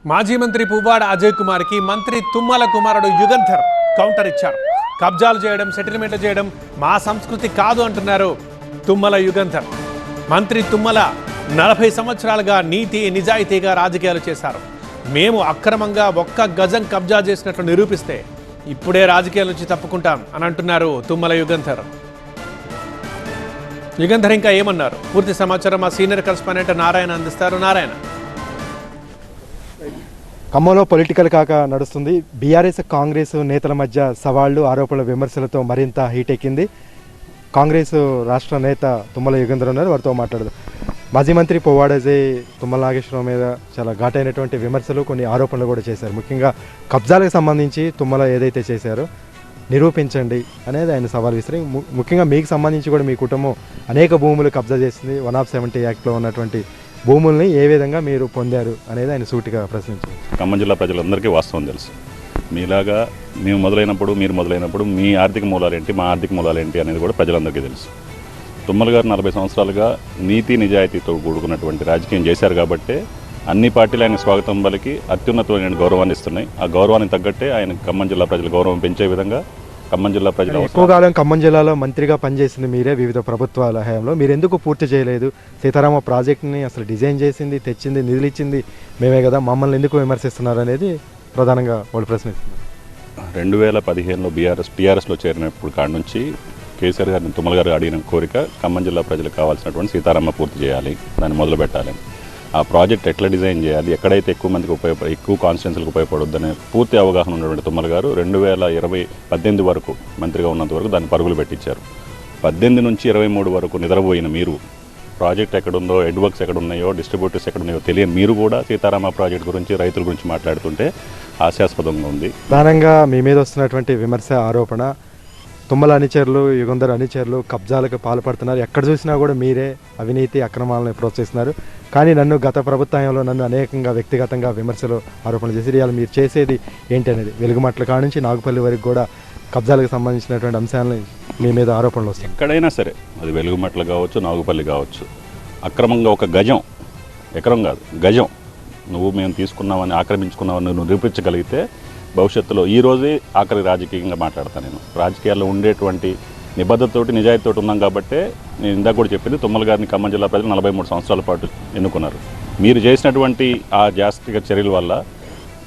మాజీ మంత్రి పువ్వాడ అజయ్ కుమార్కి మంత్రి తుమ్మల కుమారుడు యుగంధర్ కౌంటర్ ఇచ్చారు. కబ్జాలు చేయడం, సెటిల్మెంట్ చేయడం మా సంస్కృతి కాదు అంటున్నారు తుమ్మల యుగంధర్. మంత్రి తుమ్మల 40 సంవత్సరాలుగా నీతి నిజాయితీగా రాజకీయాలు చేశారు. మేము అక్రమంగా ఒక్క గజం కబ్జా చేసినట్లు నిరూపిస్తే ఇప్పుడే రాజకీయాల నుంచి తప్పుకుంటాం అని అంటున్నారు తుమ్మల యుగంధర్. యుగంధర్ ఇంకా ఏమన్నారు? పూర్తి సమాచారం మా సీనియర్ కరెస్పాండెంట్ నారాయణ అందిస్తారు. నారాయణ, ఖమ్మంలో పొలిటికల్ కాక నడుస్తుంది. బీఆర్ఎస్ కాంగ్రెస్ నేతల మధ్య సవాళ్లు, ఆరోపణల, విమర్శలతో మరింత హీట్ ఎక్కింది. కాంగ్రెస్ రాష్ట్ర నేత తుమ్మల యుగంధర్ ఉన్నారు, వారితో మాట్లాడదాం. మాజీ మంత్రి పువ్వాడ అజయ్ తుమ్మల నాగేశ్వరరావు మీద చాలా ఘాటైనటువంటి విమర్శలు, కొన్ని ఆరోపణలు కూడా చేశారు. ముఖ్యంగా కబ్జాలకు సంబంధించి తుమ్మల ఏదైతే చేశారో నిరూపించండి అనేది ఆయన సవాల్ విసిరి, ముఖ్యంగా మీకు సంబంధించి కూడా మీ కుటుంబం అనేక భూములు కబ్జా చేసింది. 170 యాక్ట్లో ఉన్నటువంటి భూముల్ని ఏ విధంగా మీరు పొందారు అనేది ఆయన సూటిగా ప్రశ్నించారు. ఖమ్మం జిల్లా ప్రజలందరికీ వాస్తవం తెలుసు. మీలాగా మేము మొదలైనప్పుడు, మీరు మొదలైనప్పుడు మీ ఆర్థిక మూలాలు ఏంటి, మా ఆర్థిక మూలాలు ఏంటి అనేది కూడా ప్రజలందరికీ తెలుసు. తుమ్మల గారు 40 సంవత్సరాలుగా నీతి నిజాయితీతో కూడుకున్నటువంటి రాజకీయం చేశారు కాబట్టే అన్ని పార్టీలు ఆయన స్వాగతం పలికి అత్యున్నతమైన గౌరవాన్ని ఇస్తున్నాయి. ఆ గౌరవానికి తగ్గట్టే ఆయన ఖమ్మం జిల్లా ప్రజల గౌరవం పెంచే విధంగా ఖమ్మం జిల్లా ప్రజలు ఎక్కువ కాలం ఖమ్మం జిల్లాలో మంత్రిగా పనిచేసింది మీరే. వివిధ ప్రభుత్వాల హయాంలో మీరు ఎందుకు పూర్తి చేయలేదు? సీతారామ ప్రాజెక్ట్ని అసలు డిజైన్ చేసింది, తెచ్చింది, నిధులు ఇచ్చింది మేమే కదా, మమ్మల్ని ఎందుకు విమర్శిస్తున్నారు అనేది ప్రధానంగా వాళ్ళు ప్రశ్నిస్తున్నారు. 2015లో టీఆర్ఎస్లో చేరినప్పుడు కాడ నుంచి కేసీఆర్ గారిని తుమ్మల గారు అడిగిన కోరిక ఖమ్మం జిల్లా ప్రజలకు కావాల్సినటువంటి సీతారామ పూర్తి చేయాలి, దాన్ని మొదలు పెట్టాలి. ఆ ప్రాజెక్ట్ ఎట్లా డిజైన్ చేయాలి, ఎక్కడైతే ఎక్కువ మందికి ఎక్కువ కాన్స్టిట్యున్సీలకు ఉపయోగపడొద్దనే పూర్తి అవగాహన ఉన్నటువంటి తుమ్మల గారు 2018 వరకు మంత్రిగా ఉన్నంత వరకు దాన్ని పరుగులు పెట్టించారు. 18 నుంచి 23 వరకు నిద్రపోయిన మీరు, ప్రాజెక్ట్ ఎక్కడుందో, హెడ్ వర్క్స్ ఎక్కడున్నాయో, డిస్ట్రిబ్యూటర్స్ ఎక్కడున్నాయో తెలియని మీరు కూడా సీతారామ ప్రాజెక్ట్ గురించి, రైతుల గురించి మాట్లాడుతుంటే హాస్యాస్పదంగా ఉంది. ప్రధానంగా మీ మీద వస్తున్నటువంటి విమర్శ, ఆరోపణ, తుమ్మల అనుచరులు, యుగంధర్ అనుచరులు కబ్జాలకు పాల్పడుతున్నారు. ఎక్కడ చూసినా కూడా మీరే అవినీతి, అక్రమాలను ప్రోత్సహిస్తున్నారు. కానీ గత ప్రభుత్వంలో నన్ను అనేకంగా వ్యక్తిగతంగా విమర్శలు, ఆరోపణలు చేసి ఇవాళ మీరు చేసేది ఏంటి అనేది వెలుగుమట్ల కాడ నుంచి నాగుపల్లి వరకు కూడా కబ్జాలకు సంబంధించినటువంటి అంశాలను మీ మీద ఆరోపణలు వస్తాయి. ఎక్కడైనా సరే, అది వెలుగుమట్ల కావచ్చు, నాగుపల్లి కావచ్చు, అక్రమంగా ఒక గజం, ఎకరం కాదు గజం నువ్వు మేము తీసుకున్నామని, ఆక్రమించుకున్నామని నువ్వు నిరూపించగలిగితే భవిష్యత్తులో ఈ రోజే ఆఖరి రాజకీయంగా మాట్లాడతాను. నేను రాజకీయాల్లో ఉండేటువంటి నిబద్ధతతోటి, నిజాయితీతోటి ఉన్నాం కాబట్టే నేను ఇందాక కూడా చెప్పింది, తుమ్మల గారిని ఖమ్మం జిల్లా ప్రజలు 43 సంవత్సరాల పాటు ఎన్నుకున్నారు. మీరు చేసినటువంటి ఆ జాస్తిక చర్యల వల్ల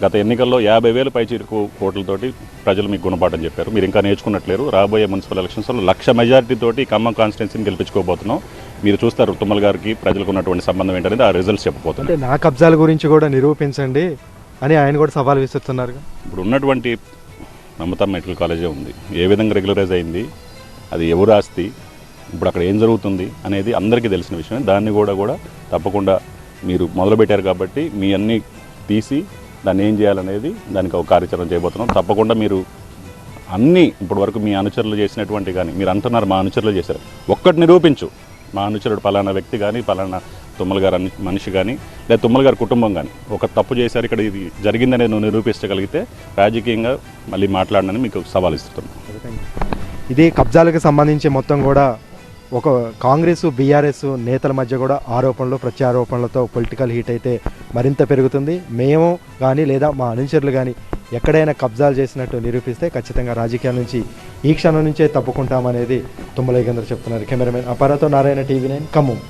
గత ఎన్నికల్లో 50,000 పైచిరుకు కోట్లతోటి ప్రజలు మీకు గుణపాఠం చెప్పారు. మీరు ఇంకా నేర్చుకున్నట్లేరు. రాబోయే మున్సిపల్ ఎలక్షన్స్లో 1,00,000 మెజారిటీతోటి ఖమ్మం కాన్స్టిట్యున్సీని గెలిపించుకోబోతున్నాం. మీరు చూస్తారు తుమ్మల గారికి ప్రజలకు ఉన్నటువంటి సంబంధం ఏంటనేది ఆ రిజల్ట్స్ చెప్పబోతున్నారు. అంటే నా కబ్జాల గురించి కూడా నిరూపించండి అని ఆయన కూడా సవాల్ విసురుతున్నారు. ఇప్పుడు ఉన్నటువంటి మమతా మెడికల్ కాలేజే ఉంది, ఏ విధంగా రెగ్యులరైజ్ అయింది, అది ఎవరు ఆస్తి, ఇప్పుడు అక్కడ ఏం జరుగుతుంది అనేది అందరికీ తెలిసిన విషయమే. దాన్ని కూడా తప్పకుండా మీరు మొదలుపెట్టారు కాబట్టి మీ అన్నీ తీసి దాన్ని ఏం చేయాలనేది దానికి ఒక కార్యాచరణ చేయబోతున్నాం. తప్పకుండా మీరు అన్నీ ఇప్పటి వరకు మీ అనుచరులు చేసినటువంటి, కానీ మీరు అంటున్నారు మా అనుచరులు చేశారు, ఒక్కటి నిరూపించు, మా అనుచరుడు పలానా వ్యక్తి కానీ, పలానా తుమ్మల గారు మనిషి కానీ, లేదా తుమ్మల గారి కుటుంబం కానీ ఒక తప్పు చేశారు, ఇక్కడ ఇది జరిగిందనేది నువ్వు నిరూపించగలిగితే రాజకీయంగా మళ్ళీ మాట్లాడనని మీకు సవాల్ ఇస్తున్నాను. ఇది కబ్జాలకు సంబంధించి మొత్తం కూడా ఒక కాంగ్రెస్, బీఆర్ఎస్ నేతల మధ్య కూడా ఆరోపణలు, ప్రత్యారోపణలతో పొలిటికల్ హీట్ అయితే మరింత పెరుగుతుంది. మేము కానీ లేదా మా అనుచరులు కానీ ఎక్కడైనా కబ్జాలు చేసినట్టు నిరూపిస్తే ఖచ్చితంగా రాజకీయాల నుంచి ఈ క్షణం నుంచే తప్పుకుంటామనేది తుమ్మల యుగంధర్ చెప్తున్నారు. కెమెరామెన్ అపారతో నారాయణ, TV9 ఖమ్మం.